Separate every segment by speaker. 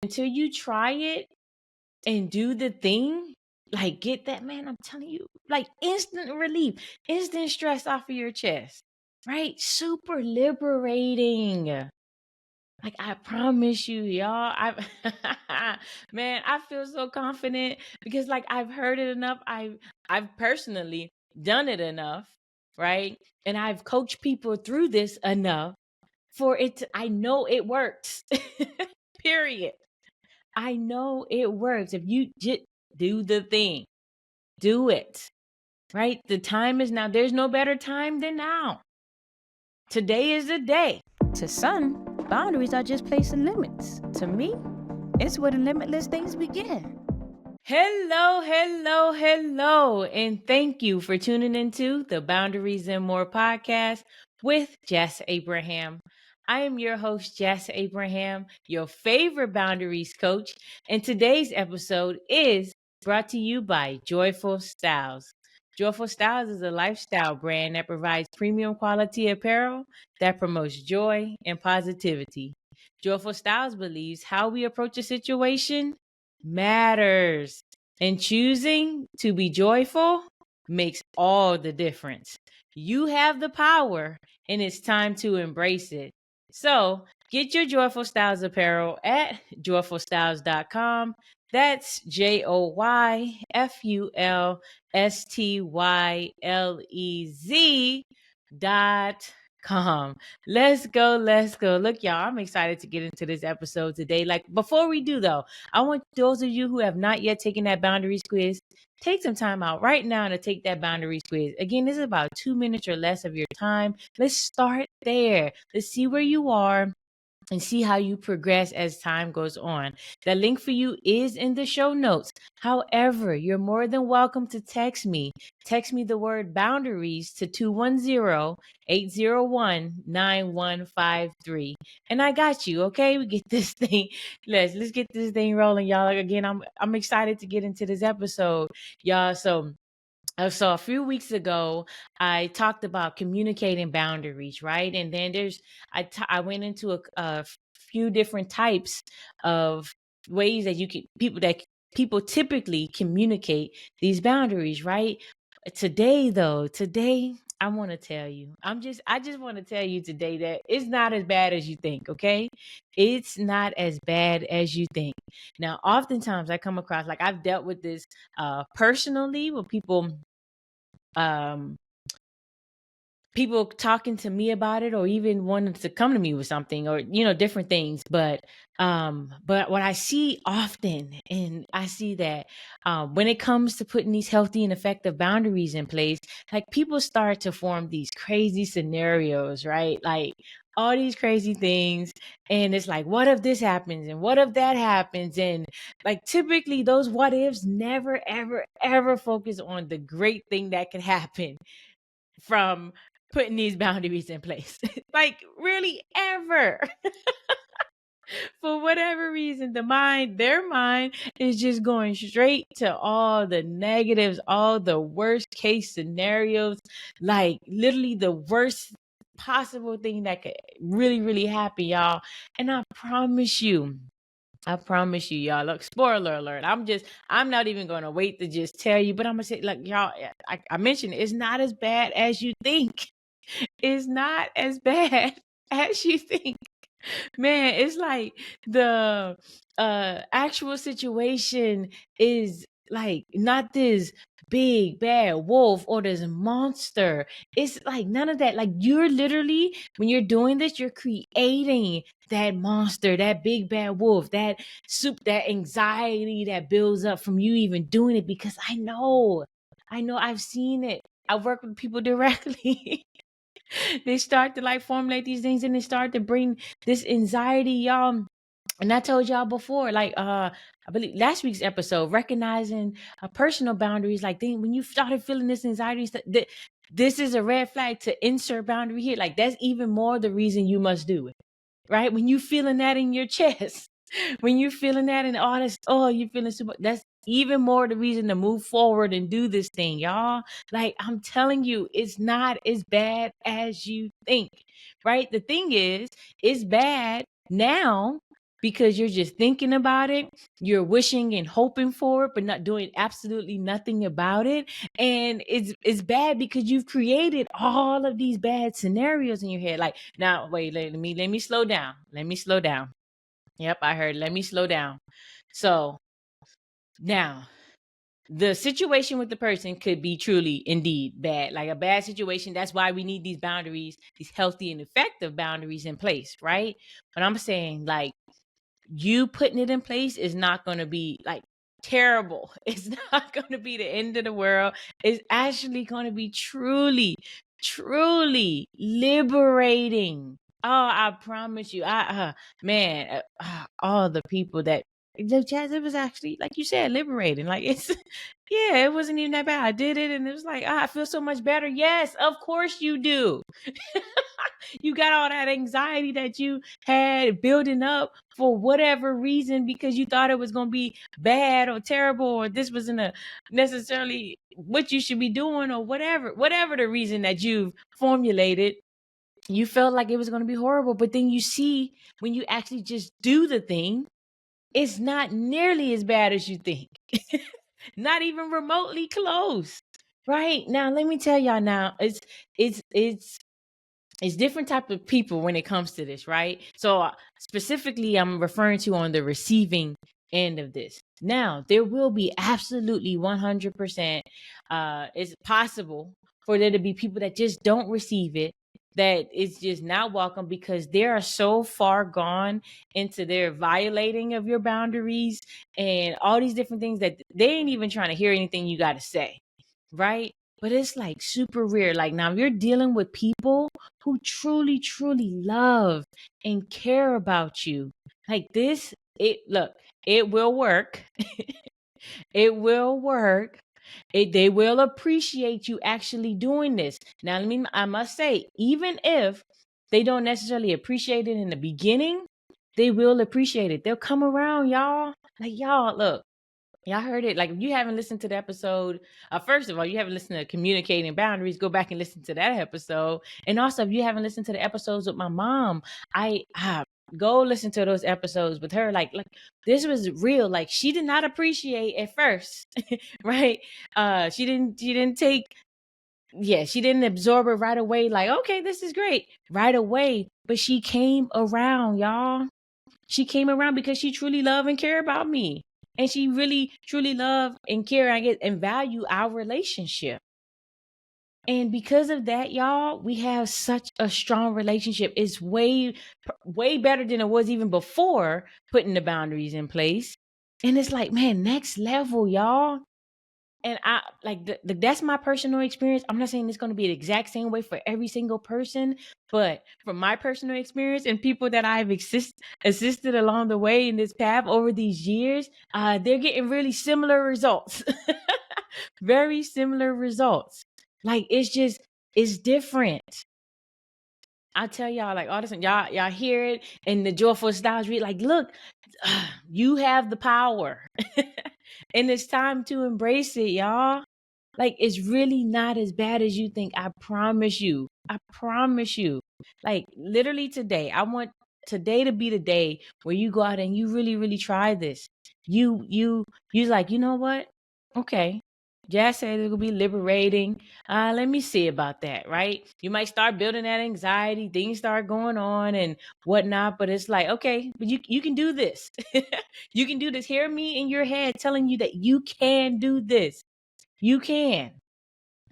Speaker 1: until you try it and do the thing, like get that, man, I'm telling you, like instant relief, instant stress off of your chest, right? Super liberating. Like I promise you, y'all, man, I feel so confident because like I've heard it enough. I've personally done it enough, right? And I've coached people through this enough for it to, I know it works. Period. I know it works. If you just do the thing, do it. Right? The time is now. There's no better time than now. Today is the day.
Speaker 2: To some, boundaries are just placing limits. To me, it's where the limitless things begin.
Speaker 1: Hello, hello, hello. And thank you for tuning into the Boundaries and More podcast with Jess Abraham. I am your host, Jess Abraham, your favorite boundaries coach. And today's episode is brought to you by Joyful Styles. Joyful Styles is a lifestyle brand that provides premium quality apparel that promotes joy and positivity. Joyful Styles believes how we approach a situation matters. And choosing to be joyful makes all the difference. You have the power, and it's time to embrace it. So get your Joyful Styles apparel at joyfulstyles.com. That's JoyfulStylez.com. Let's go. Let's go. Look, y'all, I'm excited to get into this episode today. Like, before we do, though, I want those of you who have not yet taken that boundaries quiz, take some time out right now to take that boundaries quiz. Again, this is about 2 minutes or less of your time. Let's start there. Let's see where you are and see how you progress as time goes on. The link for you is in the show notes. However, you're more than welcome to text me. Text me the word boundaries to 210-801-9153. And I got you, okay? We get this thing. Let's get this thing rolling, y'all. Again, I'm excited to get into this episode, y'all. So a few weeks ago, I talked about communicating boundaries, right? And then I went into a few different types of ways that people typically communicate these boundaries, right? Today, I want to tell you, I just want to tell you today that it's not as bad as you think, okay? It's not as bad as you think. Now, oftentimes I come across, like I've dealt with this personally with um people talking to me about it or even wanting to come to me with something or different things, but what I see often, and I see that when it comes to putting these healthy and effective boundaries in place, like people start to form these crazy scenarios, right? Like all these crazy things, and it's like, what if this happens and what if that happens? And like typically those what ifs never ever focus on the great thing that could happen from putting these boundaries in place. Like really ever. For whatever reason, their mind is just going straight to all the negatives, all the worst case scenarios, like literally the worst possible thing that could really happen, y'all. And I promise you, y'all. Look, spoiler alert. I'm not even going to wait to just tell you, but I'm going to say, look, y'all, I mentioned it's not as bad as you think. It's not as bad as you think. Man, it's like the actual situation is like not this big bad wolf or this monster. It's like none of that. Like you're literally, when you're doing this, you're creating that monster, that big bad wolf, that anxiety that builds up from you even doing it, because I know I've seen it. I work with people directly. They start to like formulate these things and they start to bring this anxiety, y'all. And I told y'all before, like I believe last week's episode, recognizing personal boundaries, like when you started feeling this anxiety, this is a red flag to insert boundary here. Like that's even more the reason you must do it, right? When you feeling that in your chest, when you feeling that in all this, oh, you're feeling super, that's even more the reason to move forward and do this thing, y'all. Like I'm telling you, it's not as bad as you think, right? The thing is, it's bad now because you're just thinking about it. You're wishing and hoping for it, but not doing absolutely nothing about it. And it's bad because you've created all of these bad scenarios in your head. Like, now, wait, let me slow down. Let me slow down. Yep, I heard. Let me slow down. So now, the situation with the person could be truly indeed bad, like a bad situation. That's why we need these boundaries, these healthy and effective boundaries in place, right? But I'm saying, like, you putting it in place is not going to be like terrible. It's not going to be the end of the world. It's actually going to be truly, truly liberating. Oh, I promise you. Man, all the people that the jazz, it was actually, like you said, liberating. Like, it's, yeah, it wasn't even that bad. I did it, and it was like, I feel so much better. Yes, of course you do. You got all that anxiety that you had building up for whatever reason, because you thought it was going to be bad or terrible, or this wasn't necessarily what you should be doing, or whatever the reason that you've formulated. You felt like it was going to be horrible, but then you see, when you actually just do the thing, it's not nearly as bad as you think. Not even remotely close. Right now, let me tell y'all. Now, it's different type of people when it comes to this, right? So, specifically, I'm referring to on the receiving end of this. Now, there will be absolutely 100%, it's possible for there to be people that just don't receive it, that it's just not welcome, because they are so far gone into their violating of your boundaries and all these different things that they ain't even trying to hear anything you got to say, right? But it's like super rare. Like, now you're dealing with people who truly, truly love and care about you. Like this, it will work. It will work. They will appreciate you actually doing this. Now, I must say, even if they don't necessarily appreciate it in the beginning, they will appreciate it. They'll come around, y'all. Like, y'all, look, y'all heard it. Like, if you haven't listened to the episode, first of all, you haven't listened to Communicating Boundaries, go back and listen to that episode. And also, if you haven't listened to the episodes with my mom, I go listen to those episodes with her. Like this was real. Like, she did not appreciate at first, right? She didn't absorb it right away. Like, okay, this is great right away. But she came around, y'all. She came around because she truly love and care about me. And she really, truly love and care, and value our relationship. And because of that, y'all, we have such a strong relationship. It's way, way better than it was even before putting the boundaries in place. And it's like, man, next level, y'all. And I like that's my personal experience. I'm not saying it's going to be the exact same way for every single person, but from my personal experience and people that I've assisted along the way in this path over these years, they're getting really similar results. Very similar results. Like, it's different. I tell y'all, like, all this, y'all hear it in the Joyful Styles read, like, look, you have the power. And it's time to embrace it, y'all. Like, it's really not as bad as you think. I promise you. I promise you. Like, literally today, I want today to be the day where you go out and you really, really try this. You like, you know what? Okay. Jazz said it'll be liberating. Let me see about that, right? You might start building that anxiety, things start going on and whatnot, but it's like, okay, but you can do this. You can do this. Hear me in your head telling you that you can do this. You can,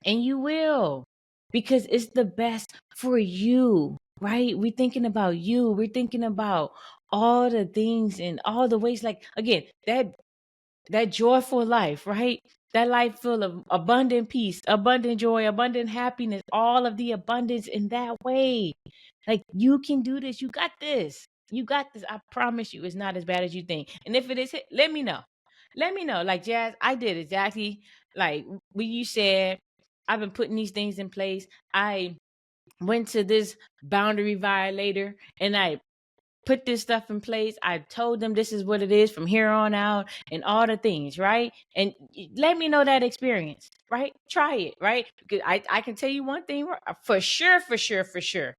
Speaker 1: and you will, because it's the best for you, right? We're thinking about you. We're thinking about all the things and all the ways, like, again, that joyful life, right? That life full of abundant peace, abundant joy, abundant happiness, all of the abundance in that way. Like, you can do this. You got this. You got this. I promise you, it's not as bad as you think. And if it is, let me know. Let me know. Like, Jazz, I did exactly like what you said. I've been putting these things in place. I went to this boundary violator and I put this stuff in place. I told them this is what it is from here on out and all the things, right? And let me know that experience, right? Try it, right? Because I can tell you one thing for sure, for sure, for sure.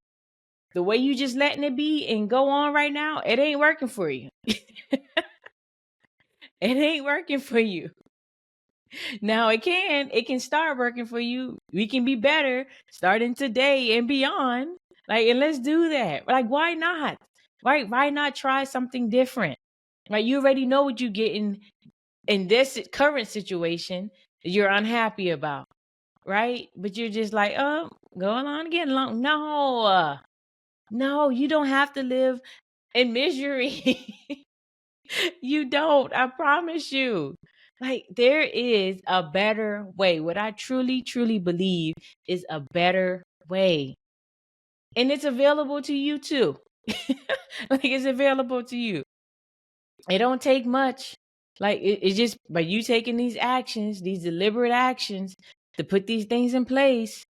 Speaker 1: the way you just letting it be and go on right now, it ain't working for you. It ain't working for you. Now it can start working for you. We can be better starting today and beyond. Like, and let's do that. Like, why not? Right? Why not try something different? Right? You already know what you're getting in this current situation that you're unhappy about. Right? But you're just like, oh, go along, get along. No, you don't have to live in misery. You don't. I promise you. Like, there is a better way. What I truly, truly believe is a better way. And it's available to you too. Like, it's available to you. It don't take much. Like, it's just by you taking these actions, these deliberate actions to put these things in place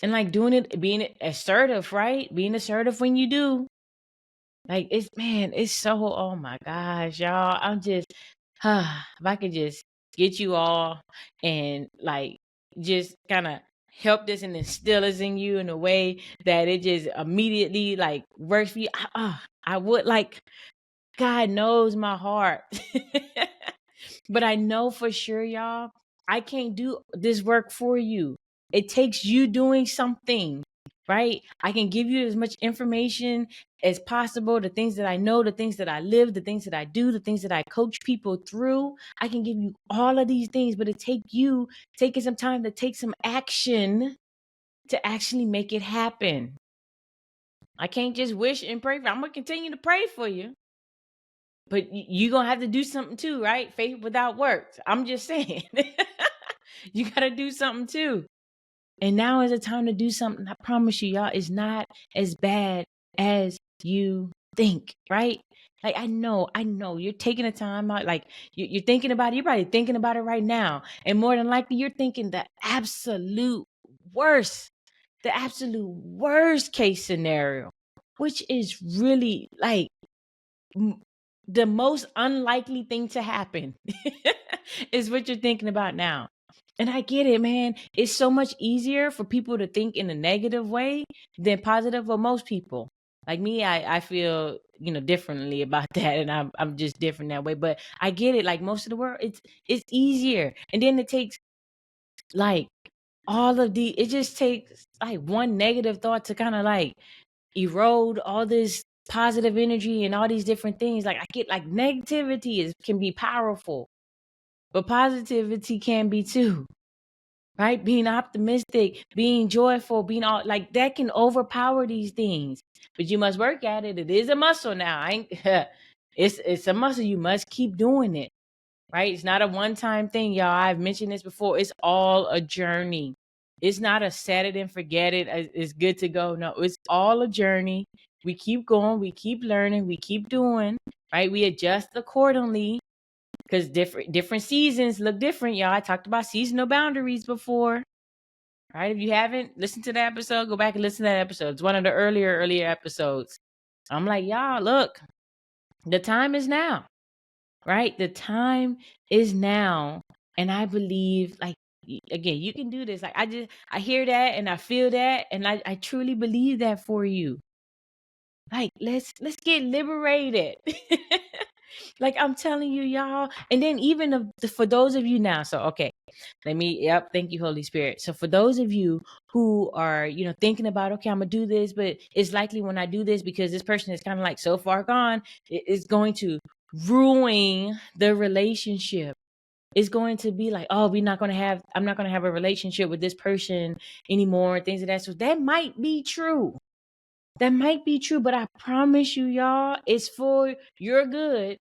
Speaker 1: and like doing it, being assertive, right? Being assertive when you do. Like, it's so, oh my gosh, y'all. I'm just, if I could just get you all and like just kind of help this and instill this in you in a way that it just immediately like works for you. I would like, God knows my heart. But I know for sure, y'all, I can't do this work for you. It takes you doing something, right? I can give you as much information as possible, the things that I know, the things that I live, the things that I do, the things that I coach people through. I can give you all of these things, but it takes you taking some time to take some action to actually make it happen. I can't just wish and pray for you. I'm going to continue to pray for you. But you're going to have to do something too, right? Faith without works. I'm just saying. You got to do something too. And now is the time to do something. I promise you, y'all, it's not as bad as you think, right? Like, I know you're taking the time out. Like, you're thinking about it. You're probably thinking about it right now. And more than likely, you're thinking the absolute worst case scenario, which is really like the most unlikely thing to happen is what you're thinking about now. And I get it, man. It's so much easier for people to think in a negative way than positive for most people. Like me, I feel, differently about that, and I'm just different that way. But I get it. Like most of the world, it's easier. And then it takes like it just takes like one negative thought to kind of like erode all this positive energy and all these different things. Like I get like negativity can be powerful, but positivity can be too. Right? Being optimistic, being joyful, being all like that can overpower these things. But you must work at it. It is a muscle now. It's a muscle. You must keep doing it. Right? It's not a one-time thing, y'all. I've mentioned this before. It's all a journey. It's not a set it and forget it. It's good to go. No, it's all a journey. We keep going, we keep learning, we keep doing, right? We adjust accordingly because different seasons look different, y'all. I talked about seasonal boundaries before. Right? If you haven't listened to that episode, go back and listen to that episode. It's one of the earlier episodes. I'm like, y'all, look, the time is now. Right? The time is now. And I believe, like, again, you can do this. Like, I hear that and I feel that. And I truly believe that for you. Like, let's get liberated. Like, I'm telling you, y'all. And then even for those of you now. So, okay, thank you, Holy Spirit. So for those of you who are, thinking about, okay, I'm going to do this, but it's likely when I do this, because this person is kind of like so far gone, it's going to ruin the relationship. It's going to be like, oh, I'm not going to have a relationship with this person anymore, things of that. So that might be true. That might be true, but I promise you, y'all, it's for your good.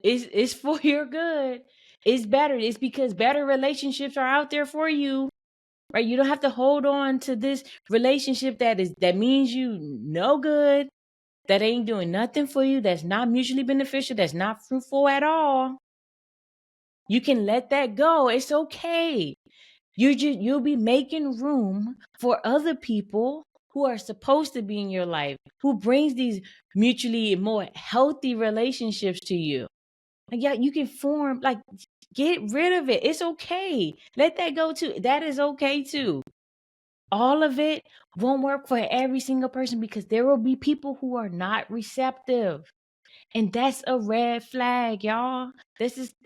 Speaker 1: It's for your good. It's better. It's because better relationships are out there for you. Right? You don't have to hold on to this relationship that means you no good, that ain't doing nothing for you, that's not mutually beneficial, that's not fruitful at all. You can let that go. It's okay. You'll be making room for other people who are supposed to be in your life, who brings these mutually more healthy relationships to you. Like, yeah, you can form, like, get rid of it. It's okay. Let that go too. That is okay too. All of it won't work for every single person because there will be people who are not receptive. And that's a red flag, y'all.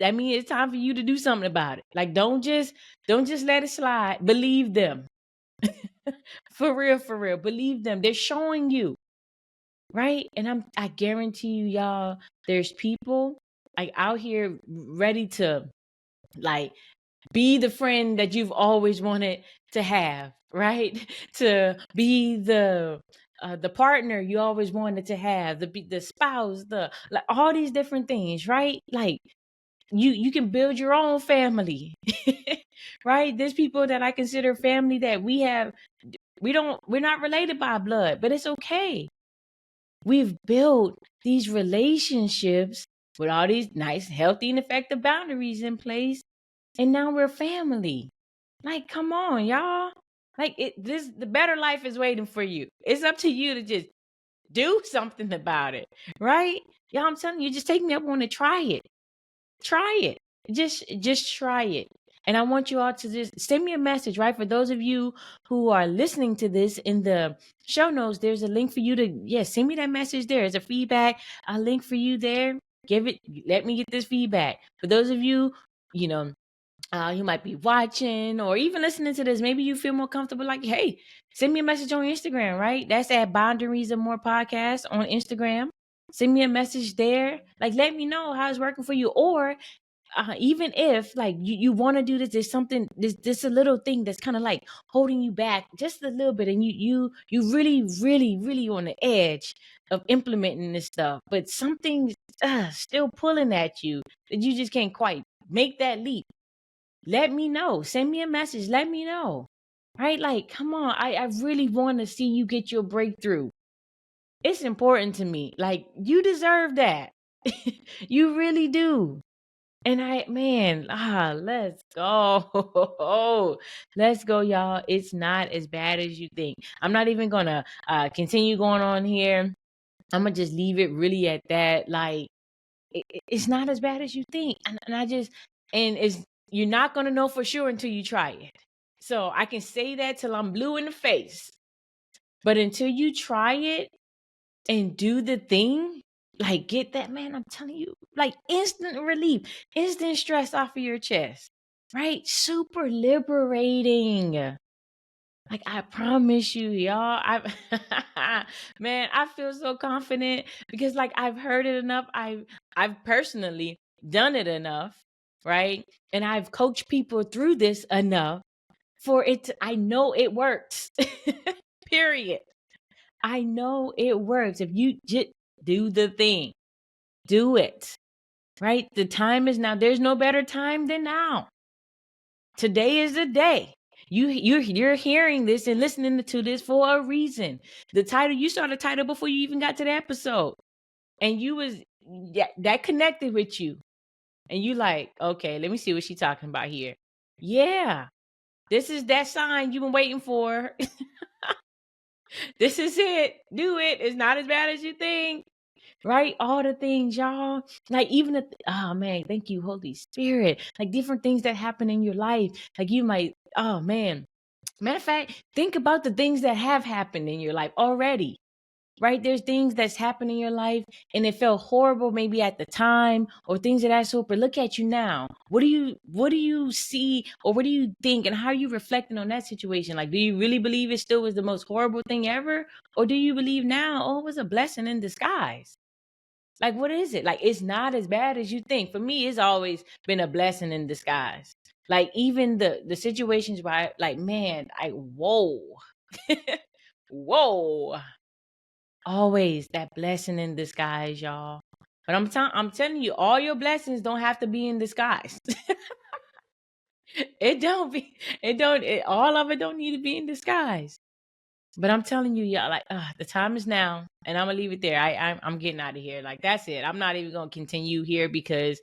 Speaker 1: I mean, it's time for you to do something about it. Like, don't just let it slide. Believe them. For real. Believe them. They're showing you, right? And I guarantee you, y'all, there's people like out here ready to like be the friend that you've always wanted to have, right? To be the partner you always wanted to have, the spouse, the like all these different things, right? Like you can build your own family. Right? There's people that I consider family that we're not related by blood, but it's okay. We've built these relationships with all these nice, healthy, and effective boundaries in place, and now we're family. Like, come on, y'all. Like the better life is waiting for you. It's up to you to just do something about it, right? Y'all, I'm telling you, just take me up on it. Try it. Try it. Just try it. And I want you all to just send me a message, right? For those of you who are listening to this, in the show notes, there's a link for you to, send me that message there. There's a feedback, a link for you there. Let me get this feedback. For those of you, you know, you might be watching or even listening to this. Maybe you feel more comfortable. Like, hey, send me a message on Instagram, right? That's at Boundaries and More Podcast on Instagram. Send me a message there. Like, let me know how it's working for you. Or even if like you want to do this, there's something, this a little thing that's kind of like holding you back just a little bit, and you really on the edge of implementing this stuff, but something's still pulling at you that you just can't quite make that leap. Let me know. Send me a message. Let me know. Right? Like, come on. I really want to see you get your breakthrough. It's important to me. Like, you deserve that. You really do. And let's go. Let's go, y'all. It's not as bad as you think. I'm not even gonna continue going on here. I'm gonna just leave it really at that. Like, it's not as bad as you think. And it's you're not gonna know for sure until you try it. So I can say that till I'm blue in the face. But until you try it and do the thing, like get that, man, I'm telling you, like instant relief, instant stress off of your chest. Right? Super liberating. Like, I promise you, y'all, man, I feel so confident because like I've heard it enough. I've personally done it enough, right? And I've coached people through this enough for I know it works. Period. I know it works. If you just do the thing, do it. Right? The time is now. There's no better time than now. Today is the day. You're hearing this and listening to this for a reason. The title, you saw the title before you even got to the episode, and that connected with you, and you like, okay, let me see what she's talking about here. Yeah, this is that sign you've been waiting for. This is it. Do it. It's not as bad as you think. Right? All the things, y'all. Like, even oh man, thank you, Holy Spirit. Like, different things that happen in your life. Like, you might, oh man. Matter of fact, think about the things that have happened in your life already. Right? There's things that's happened in your life and it felt horrible maybe at the time, or things of that sort. But look at you now. What do you see, or what do you think, and how are you reflecting on that situation? Like, do you really believe it still was the most horrible thing ever? Or do you believe now, oh, it was a blessing in disguise? Like, what is it? Like, it's not as bad as you think. For me, it's always been a blessing in disguise. Like, even the situations where like, man, whoa. Whoa. Always that blessing in disguise, y'all. But I'm telling you, all your blessings don't have to be in disguise. All of it don't need to be in disguise. But I'm telling you, y'all, like, the time is now, and I'm gonna leave it there. I'm getting out of here. Like, that's it. I'm not even gonna continue here because,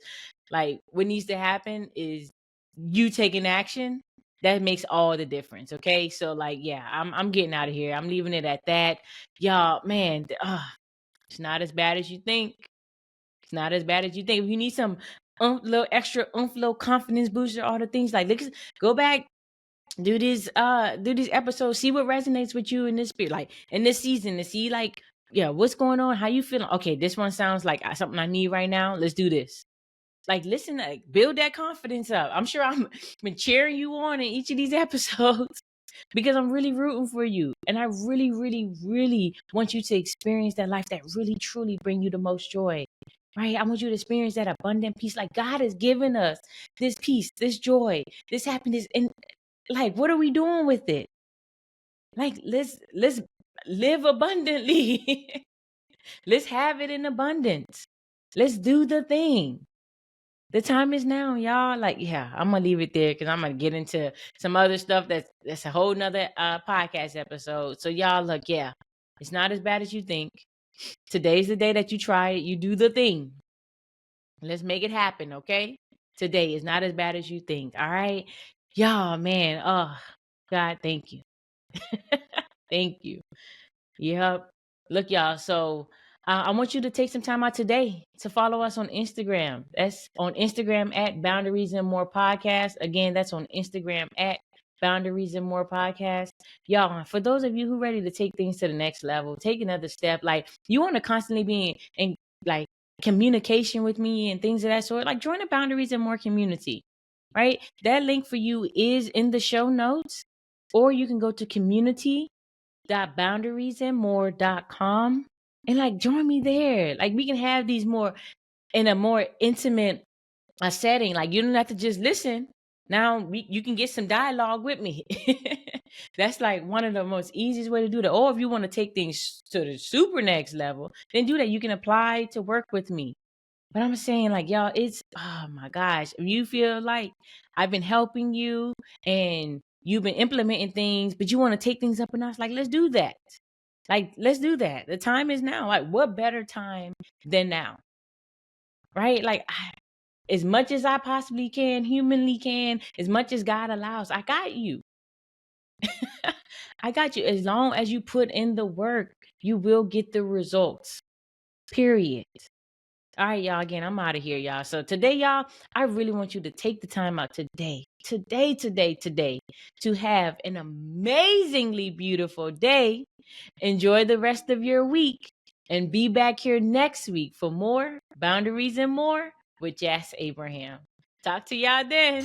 Speaker 1: like, what needs to happen is you taking action. That makes all the difference. Okay, so like, yeah, I'm getting out of here. I'm leaving it at that, y'all. Man, it's not as bad as you think. It's not as bad as you think. If you need some little extra little confidence booster, all the things, like, go back do these episodes, see what resonates with you in this spirit, like in this season, to see like, yeah, what's going on, how you feeling. Okay, this one sounds like something I need right now. Let's do this. Like, listen, like, build that confidence up. I'm sure I'm been cheering you on in each of these episodes because I'm really rooting for you. And I really, really, really want you to experience that life that really, truly bring you the most joy, right? I want you to experience that abundant peace. Like, God has given us this peace, this joy, this happiness. And like, what are we doing with it? Like, let's live abundantly. Let's have it in abundance. Let's do the thing. The time is now, y'all. Like, yeah, I'm gonna leave it there because I'm gonna get into some other stuff that's a whole nother podcast episode. So y'all, look, yeah, it's not as bad as you think. Today's the day that you try it. You do the thing. Let's make it happen, okay? Today is not as bad as you think. All right, y'all, man. Oh, God, thank you. Thank you. Yep. Look, y'all. So I want you to take some time out today to follow us on Instagram. That's on Instagram at Boundaries and More Podcast. Again, that's on Instagram at Boundaries and More Podcast. Y'all, for those of you who ready to take things to the next level, take another step, like you want to constantly be in like communication with me and things of that sort, like join the Boundaries and More community, right? That link for you is in the show notes, or you can go to community.boundariesandmore.com and like join me there. Like we can have these more in a more intimate setting. Like you don't have to just listen. Now you can get some dialogue with me. That's like one of the most easiest way to do that. Or if you want to take things to the super next level, then do that. You can apply to work with me. But I'm saying, like, y'all, it's, oh my gosh, if you feel like I've been helping you and you've been implementing things, but you want to take things up a notch, like, let's do that. Like, let's do that. The time is now. Like, what better time than now? Right? Like, as much as I possibly can, humanly can, as much as God allows, I got you. I got you. As long as you put in the work, you will get the results. Period. All right, y'all. Again, I'm out of here, y'all. So today, y'all, I really want you to take the time out today to have an amazingly beautiful day. Enjoy the rest of your week and be back here next week for more Boundaries and More with Jas Abraham. Talk to y'all then.